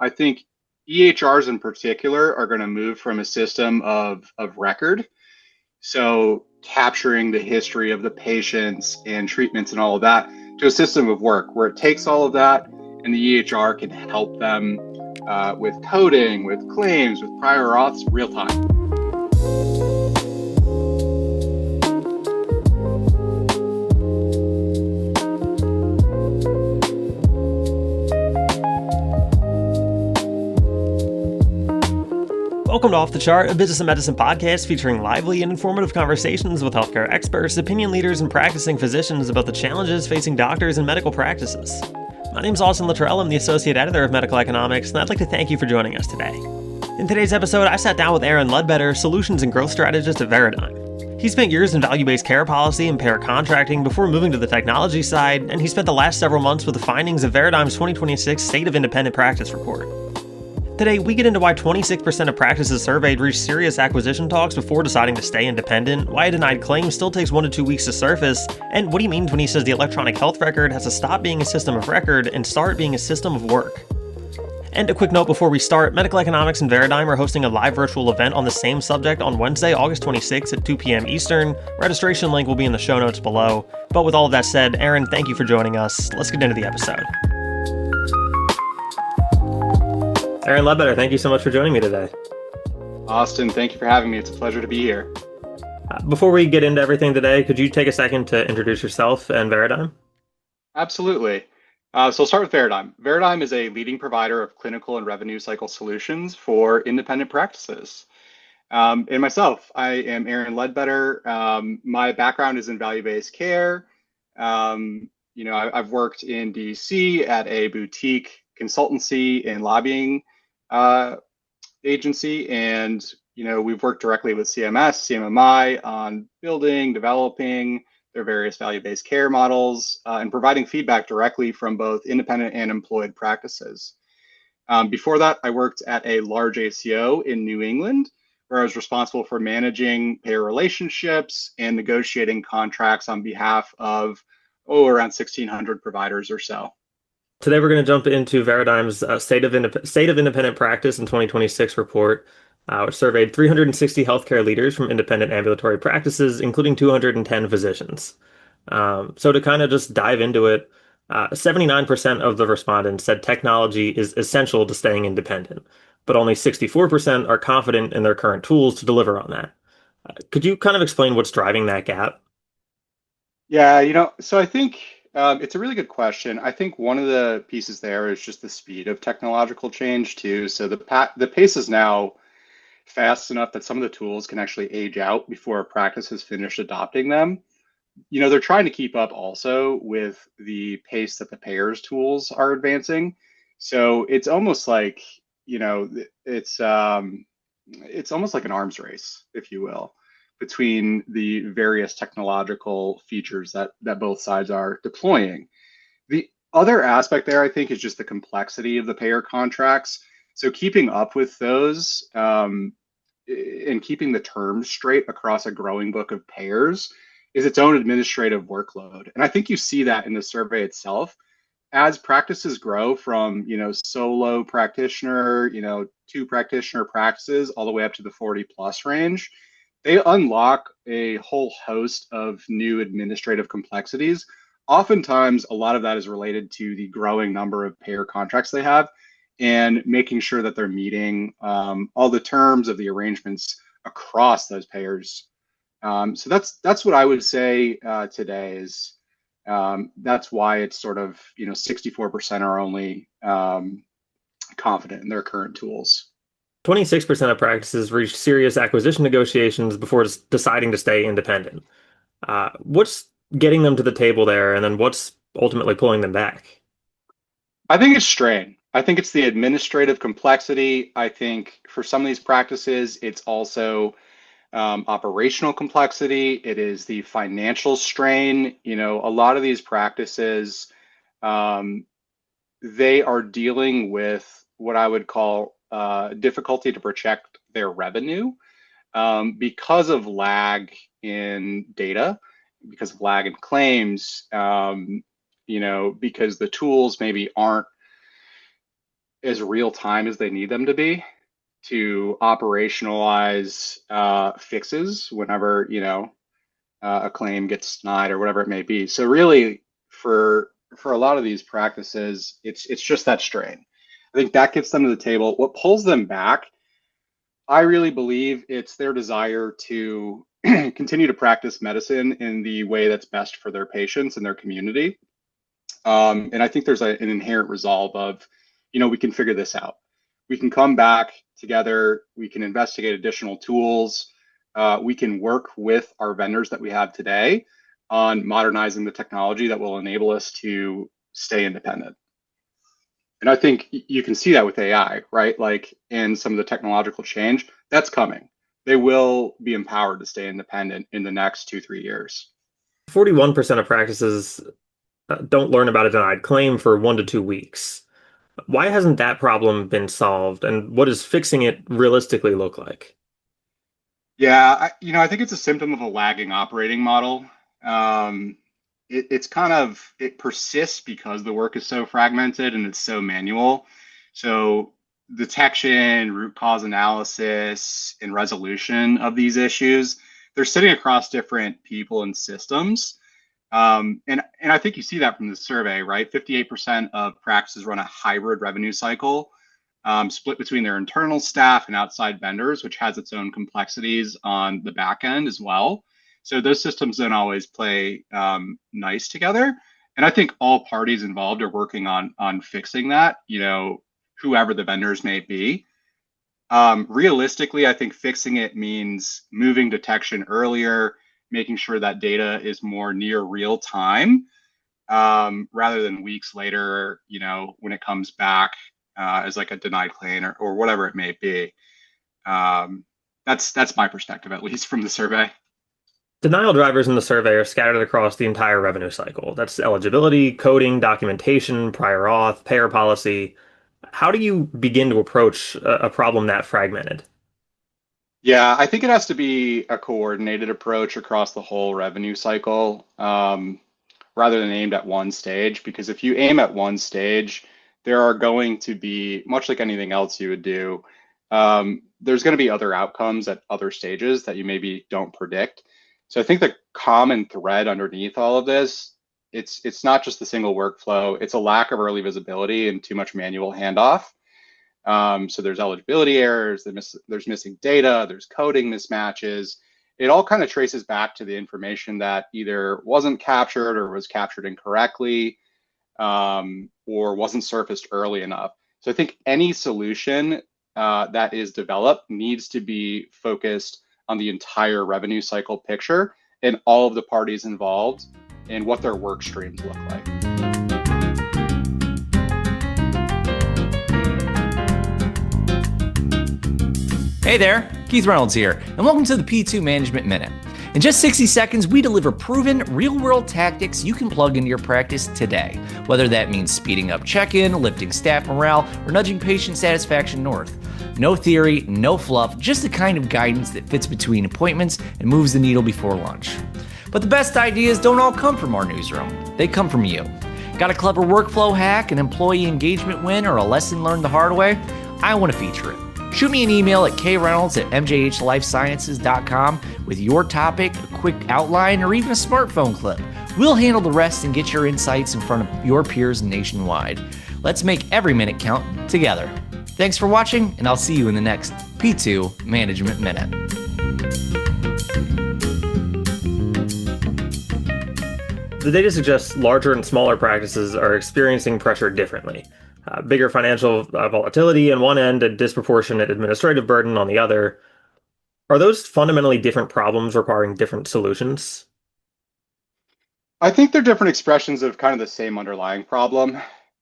I think EHRs in particular are going to move from a system of record, so capturing the history of the patients and treatments and all of that, to a system of work where it takes all of that and the EHR can help them with coding, with claims, with prior auths real time. Welcome to Off the Chart, a business and medicine podcast featuring lively and informative conversations with healthcare experts, opinion leaders, and practicing physicians about the challenges facing doctors and medical practices. My name is Littrell. I'm the associate editor of Medical Economics, and I'd like to thank you for joining us today. In today's episode, I sat down with Aaron Ledbetter, solutions and growth strategist at Veradigm. He spent years in value-based care policy and payer contracting before moving to the technology side, and he spent the last several months with the findings of Veradigm's 2026 State of Independent Practice report. Today, we get into why 26% of practices surveyed reach serious acquisition talks before deciding to stay independent, why a denied claim still takes 1 to 2 weeks to surface, and what he means when he says the electronic health record has to stop being a system of record and start being a system of work. And a quick note before we start, Medical Economics and Veradigm are hosting a live virtual event on the same subject on Wednesday, August 26th at 2 p.m. Eastern. Registration link will be in the show notes below. But with all of that said, Aaron, thank you for joining us. Let's get into the episode. Aaron Ledbetter, thank you so much for joining me today. Austin, thank you for having me. It's a pleasure to be here. Before we get into everything today, could you take a second to introduce yourself and Veradigm? Absolutely. So I'll start with Veradigm. Veradigm is a leading provider of clinical and revenue cycle solutions for independent practices. And myself, I am Aaron Ledbetter. My background is in value-based care. I've worked in DC at a boutique consultancy and lobbying agency, and we've worked directly with CMS, CMMI on building, developing their various value-based care models and providing feedback directly from both independent and employed practices. Before that, I worked at a large ACO in New England, where I was responsible for managing payer relationships and negotiating contracts on behalf of around 1,600 providers or so. Today, we're going to jump into Veradigm's State of Independent Practice in 2026 report, which surveyed 360 healthcare leaders from independent ambulatory practices, including 210 physicians. So to kind of just dive into it, 79% of the respondents said technology is essential to staying independent, but only 64% are confident in their current tools to deliver on that. Could you kind of explain what's driving that gap? Yeah, so I think it's a really good question. I think one of the pieces there is just the speed of technological change too. So the pace is now fast enough that some of the tools can actually age out before a practice has finished adopting them. They're trying to keep up also with the pace that the payers' tools are advancing. So it's almost like, it's almost like an arms race, if you will, between the various technological features that both sides are deploying. The other aspect there, I think, is just the complexity of the payer contracts. So keeping up with those and keeping the terms straight across a growing book of payers is its own administrative workload. And I think you see that in the survey itself. As practices grow from, solo practitioner, 2 practitioner practices all the way up to the 40 plus range, they unlock a whole host of new administrative complexities. Oftentimes, a lot of that is related to the growing number of payer contracts they have and making sure that they're meeting all the terms of the arrangements across those payers. So that's what I would say today is that's why it's sort of, 64% are only confident in their current tools. 26% of practices reached serious acquisition negotiations before deciding to stay independent. What's getting them to the table there, and then what's ultimately pulling them back? I think it's strain. I think it's the administrative complexity. I think for some of these practices, it's also operational complexity. It is the financial strain. A lot of these practices, they are dealing with what I would call difficulty to project their revenue because of lag in data, because of lag in claims, because the tools maybe aren't as real time as they need them to be to operationalize fixes whenever, a claim gets denied or whatever it may be. So really, for a lot of these practices, it's just that strain. I think that gets them to the table. What pulls them back, I really believe it's their desire to continue to practice medicine in the way that's best for their patients and their community. And I think there's an inherent resolve of, we can figure this out. We can come back together. We can investigate additional tools. We can work with our vendors that we have today on modernizing the technology that will enable us to stay independent. And I think you can see that with AI, right? Like in some of the technological change that's coming. They will be empowered to stay independent in the next 2-3 years. 41% of practices don't learn about a denied claim for 1 to 2 weeks. Why hasn't that problem been solved, and what does fixing it realistically look like? Yeah, I think it's a symptom of a lagging operating model. It persists because the work is so fragmented and it's so manual. So detection, root cause analysis, and resolution of these issues, they're sitting across different people and systems. And I think you see that from the survey, right? 58% of practices run a hybrid revenue cycle, split between their internal staff and outside vendors, which has its own complexities on the back end as well. So those systems don't always play nice together. And I think all parties involved are working on fixing that, whoever the vendors may be. Realistically, I think fixing it means moving detection earlier, making sure that data is more near real time, rather than weeks later, when it comes back as like a denied claim or whatever it may be. That's my perspective, at least from the survey. Denial drivers in the survey are scattered across the entire revenue cycle. That's eligibility, coding, documentation, prior auth, payer policy. How do you begin to approach a problem that fragmented? Yeah, I think it has to be a coordinated approach across the whole revenue cycle, rather than aimed at one stage. Because if you aim at one stage, there are going to be, much like anything else you would do, there's going to be other outcomes at other stages that you maybe don't predict. So I think the common thread underneath all of this, it's not just the single workflow, it's a lack of early visibility and too much manual handoff. So there's eligibility errors, there's missing data, there's coding mismatches. It all kind of traces back to the information that either wasn't captured or was captured incorrectly, or wasn't surfaced early enough. So I think any solution that is developed needs to be focused on the entire revenue cycle picture and all of the parties involved and what their work streams look like. Hey there, Keith Reynolds here, and welcome to the P2 Management Minute. In just 60 seconds, we deliver proven, real-world tactics you can plug into your practice today, whether that means speeding up check-in, lifting staff morale, or nudging patient satisfaction north. No theory, no fluff, just the kind of guidance that fits between appointments and moves the needle before lunch. But the best ideas don't all come from our newsroom. They come from you. Got a clever workflow hack, an employee engagement win, or a lesson learned the hard way? I want to feature it. Shoot me an email at kreynolds@mjhlifesciences.com with your topic, a quick outline, or even a smartphone clip. We'll handle the rest and get your insights in front of your peers nationwide. Let's make every minute count together. Thanks for watching, and I'll see you in the next P2 Management Minute. The data suggests larger and smaller practices are experiencing pressure differently. Bigger financial volatility on one end and disproportionate administrative burden on the other. Are those fundamentally different problems requiring different solutions? I think they're different expressions of kind of the same underlying problem.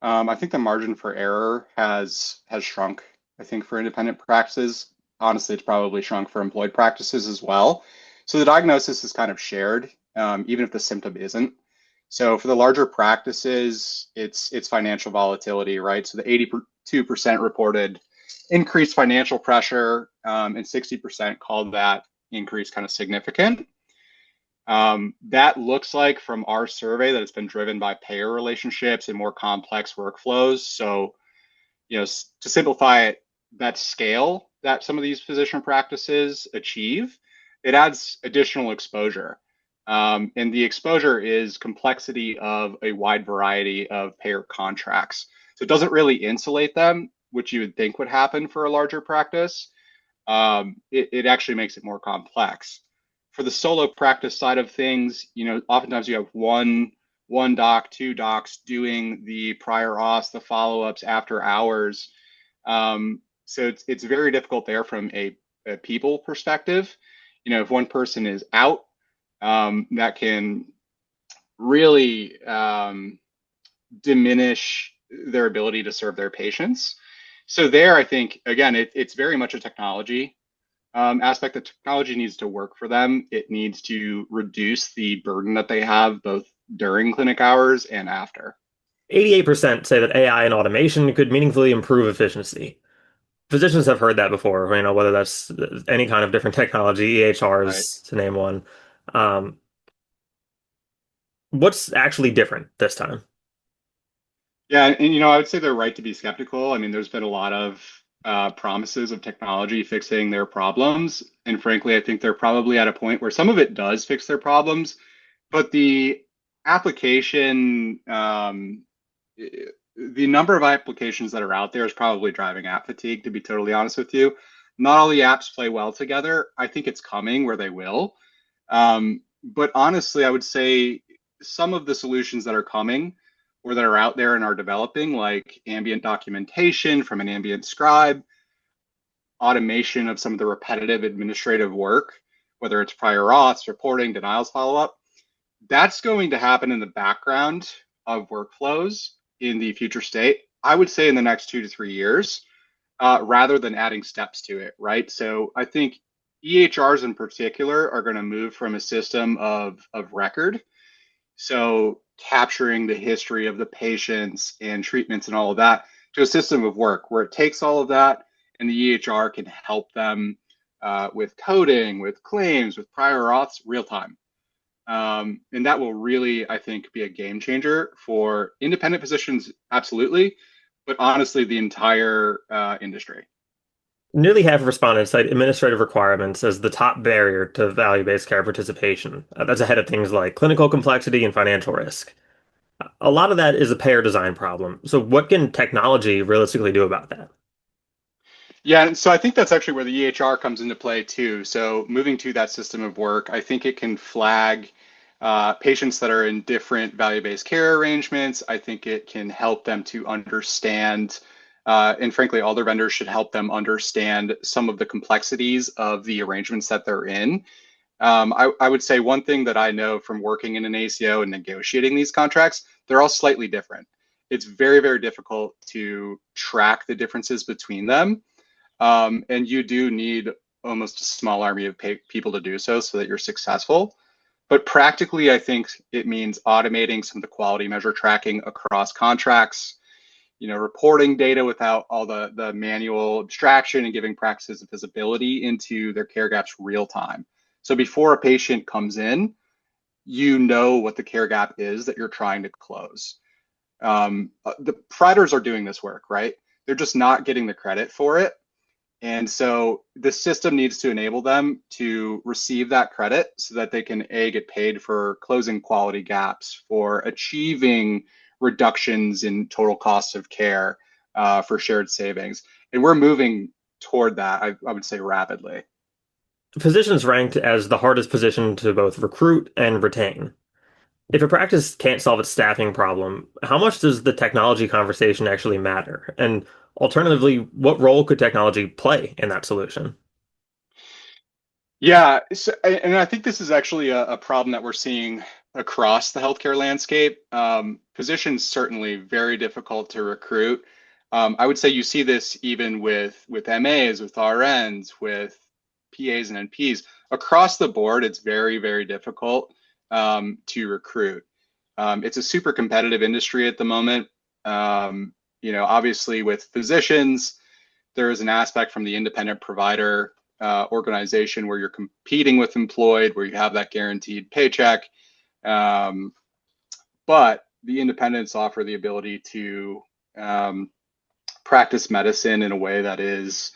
I think the margin for error has shrunk, I think, for independent practices. Honestly, it's probably shrunk for employed practices as well. So the diagnosis is kind of shared, even if the symptom isn't. So for the larger practices, it's financial volatility, right? So the 82% reported increased financial pressure, and 60% called that increase kind of significant. That looks like from our survey that it's been driven by payer relationships and more complex workflows. So to simplify it, that scale that some of these physician practices achieve, it adds additional exposure. And the exposure is complexity of a wide variety of payer contracts. So it doesn't really insulate them, which you would think would happen for a larger practice. It actually makes it more complex. For the solo practice side of things, oftentimes you have one doc, two docs doing the prior auths, the follow-ups after hours. So it's very difficult there from a people perspective. If one person is out, that can really diminish their ability to serve their patients. So there, I think, again, it's very much a technology aspect. The technology needs to work for them. It needs to reduce the burden that they have both during clinic hours and after. 88% say that AI and automation could meaningfully improve efficiency. Physicians have heard that before, whether that's any kind of different technology, Right. EHRs to name one. Um, what's actually different this time? Yeah, and I would say they're right to be skeptical. I mean, there's been a lot of promises of technology fixing their problems, and frankly, I think they're probably at a point where some of it does fix their problems, but the application, the number of applications that are out there is probably driving app fatigue, to be totally honest with you. Not all the apps play well together. I think it's coming where they will. But honestly, I would say some of the solutions that are coming or that are out there and are developing, like ambient documentation from an ambient scribe, automation of some of the repetitive administrative work, whether it's prior auths, reporting, denials follow-up, that's going to happen in the background of workflows in the future state. I would say in the next 2 to 3 years, rather than adding steps to it, right? So I think EHRs in particular are going to move from a system of record, so capturing the history of the patients and treatments and all of that, to a system of work where it takes all of that and the EHR can help them with coding, with claims, with prior auths real time. And that will really, I think, be a game changer for independent physicians, absolutely, but honestly, the entire industry. Nearly half of respondents cite administrative requirements as the top barrier to value-based care participation. That's ahead of things like clinical complexity and financial risk. A lot of that is a payer design problem. So what can technology realistically do about that? Yeah, and so I think that's actually where the EHR comes into play too. So moving to that system of work, I think it can flag patients that are in different value-based care arrangements. I think it can help them to understand, and frankly, all their vendors should help them understand some of the complexities of the arrangements that they're in. I would say one thing that I know from working in an ACO and negotiating these contracts, they're all slightly different. It's very, very difficult to track the differences between them. And you do need almost a small army of people to do so that you're successful. But practically, I think it means automating some of the quality measure tracking across contracts, reporting data without all the manual abstraction and giving practices visibility into their care gaps real time. So before a patient comes in, you know what the care gap is that you're trying to close. The providers are doing this work, right? They're just not getting the credit for it. And so the system needs to enable them to receive that credit so that they can get paid for closing quality gaps, for achieving reductions in total costs of care, for shared savings. And we're moving toward that, I would say, rapidly. Physicians ranked as the hardest position to both recruit and retain. If a practice can't solve its staffing problem, how much does the technology conversation actually matter? And alternatively, what role could technology play in that solution? Yeah, so, and I think this is actually a problem that we're seeing across the healthcare landscape. Positions certainly very difficult to recruit. I would say you see this even with MAs, with RNs, with PAs and NPs. Across the board, it's very, very difficult to recruit. It's a super competitive industry at the moment. Obviously with physicians, there is an aspect from the independent provider organization where you're competing with employed, where you have that guaranteed paycheck. But the independents offer the ability to practice medicine in a way that is,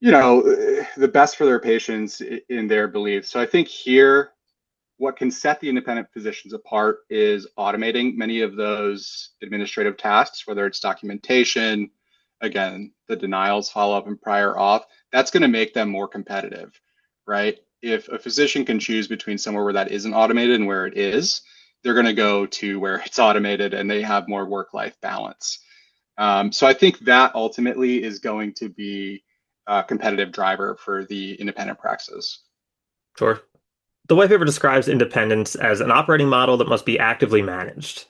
the best for their patients in their beliefs. So I think here, what can set the independent physicians apart is automating many of those administrative tasks, whether it's documentation, again, the denials, follow-up, and prior auth. That's going to make them more competitive, right? If a physician can choose between somewhere where that isn't automated and where it is, they're going to go to where it's automated and they have more work-life balance. So I think that ultimately is going to be a competitive driver for the independent practices. Sure. The white paper describes independence as an operating model that must be actively managed.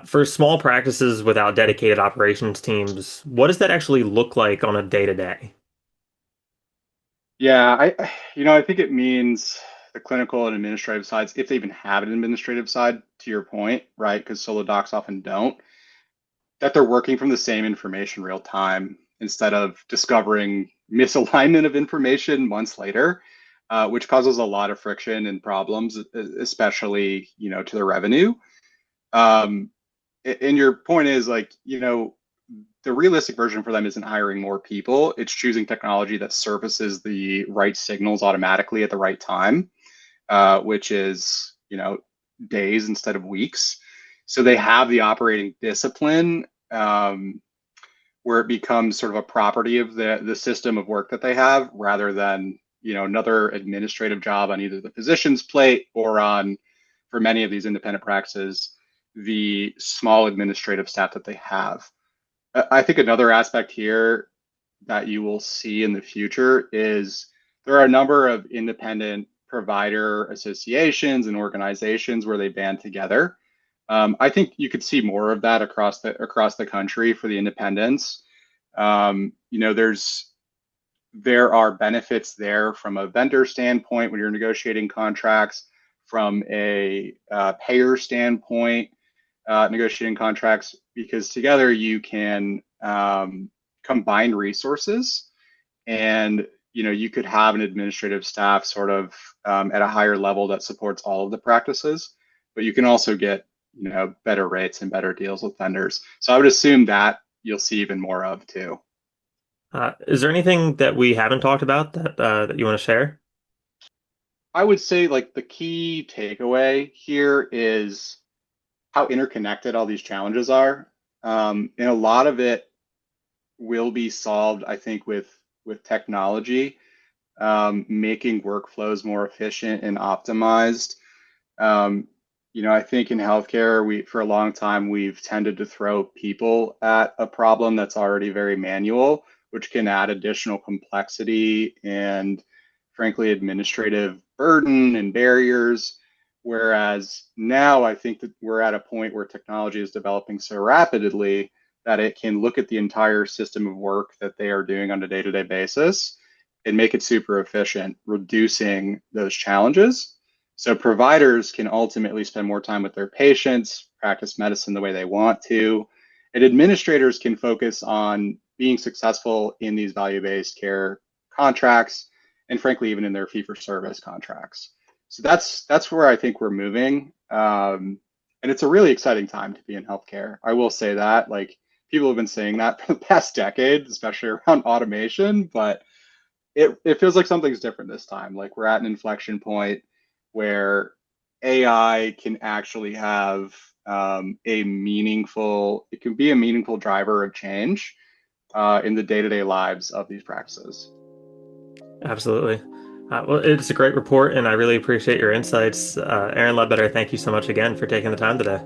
For small practices without dedicated operations teams, what does that actually look like on a day-to-day? Yeah, I think it means the clinical and administrative sides, if they even have an administrative side, to your point, right? Because solo docs often don't, that they're working from the same information real time instead of discovering misalignment of information months later, which causes a lot of friction and problems, especially, to their revenue. And your point is the realistic version for them isn't hiring more people. It's choosing technology that surfaces the right signals automatically at the right time, which is, days instead of weeks. So they have the operating discipline where it becomes sort of a property of the system of work that they have rather than, another administrative job on either the physician's plate or on, for many of these independent practices, the small administrative staff that they have. I think another aspect here that you will see in the future is there are a number of independent provider associations and organizations where they band together. I think you could see more of that across the country for the independents. There are benefits there from a vendor standpoint when you're negotiating contracts, from a payer standpoint, negotiating contracts, because together you can combine resources and you could have an administrative staff sort of at a higher level that supports all of the practices, but you can also get better rates and better deals with vendors. So I would assume that you'll see even more of too. Is there anything that we haven't talked about that you want to share? I would say the key takeaway here is how interconnected all these challenges are. And a lot of it will be solved, I think, with technology, making workflows more efficient and optimized. I think in healthcare, for a long time, we've tended to throw people at a problem that's already very manual, which can add additional complexity and, frankly, administrative burden and barriers. Whereas now I think that we're at a point where technology is developing so rapidly that it can look at the entire system of work that they are doing on a day-to-day basis and make it super efficient, reducing those challenges. So providers can ultimately spend more time with their patients, practice medicine the way they want to, and administrators can focus on being successful in these value-based care contracts and, frankly, even in their fee-for-service contracts. So that's where I think we're moving. And it's a really exciting time to be in healthcare. I will say that, people have been saying that for the past decade, especially around automation, but it feels like something's different this time. We're at an inflection point where AI can actually have it can be a meaningful driver of change in the day-to-day lives of these practices. Absolutely. Well, it's a great report, and I really appreciate your insights. Aaron Ledbetter, thank you so much again for taking the time today.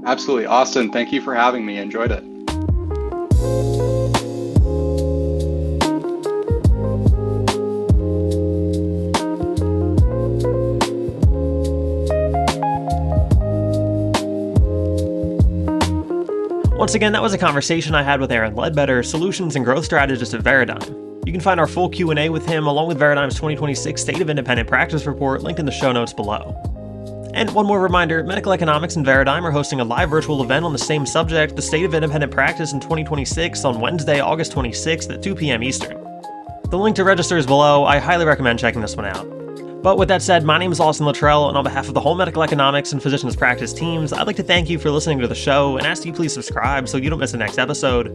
Absolutely. Austin, thank you for having me. Enjoyed it. Once again, that was a conversation I had with Aaron Ledbetter, Solutions and Growth Strategist at Veradigm. You can find our full Q&A with him along with Veradigm's 2026 State of Independent Practice Report linked in the show notes below. And one more reminder, Medical Economics and Veradigm are hosting a live virtual event on the same subject, the State of Independent Practice in 2026, on Wednesday, August 26th at 2 p.m. Eastern. The link to register is below. I highly recommend checking this one out. But with that said, my name is Austin Littrell, and on behalf of the whole Medical Economics and Physicians Practice teams, I'd like to thank you for listening to the show and ask you please subscribe so you don't miss the next episode.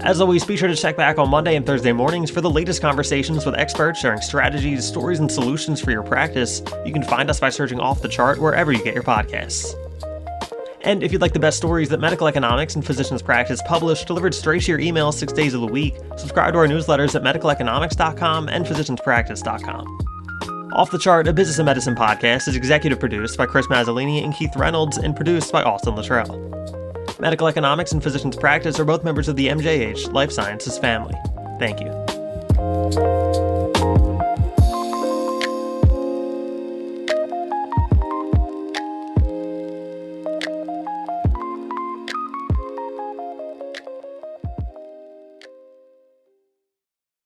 As always, be sure to check back on Monday and Thursday mornings for the latest conversations with experts sharing strategies, stories, and solutions for your practice. You can find us by searching Off the Chart wherever you get your podcasts. And if you'd like the best stories that Medical Economics and Physicians Practice publish delivered straight to your email 6 days of the week, subscribe to our newsletters at medicaleconomics.com and physicianspractice.com. Off the Chart, a business and medicine podcast, is executive produced by Chris Mazzolini and Keith Reynolds and produced by Austin Littrell. Medical Economics and Physicians Practice are both members of the MJH Life Sciences family. Thank you.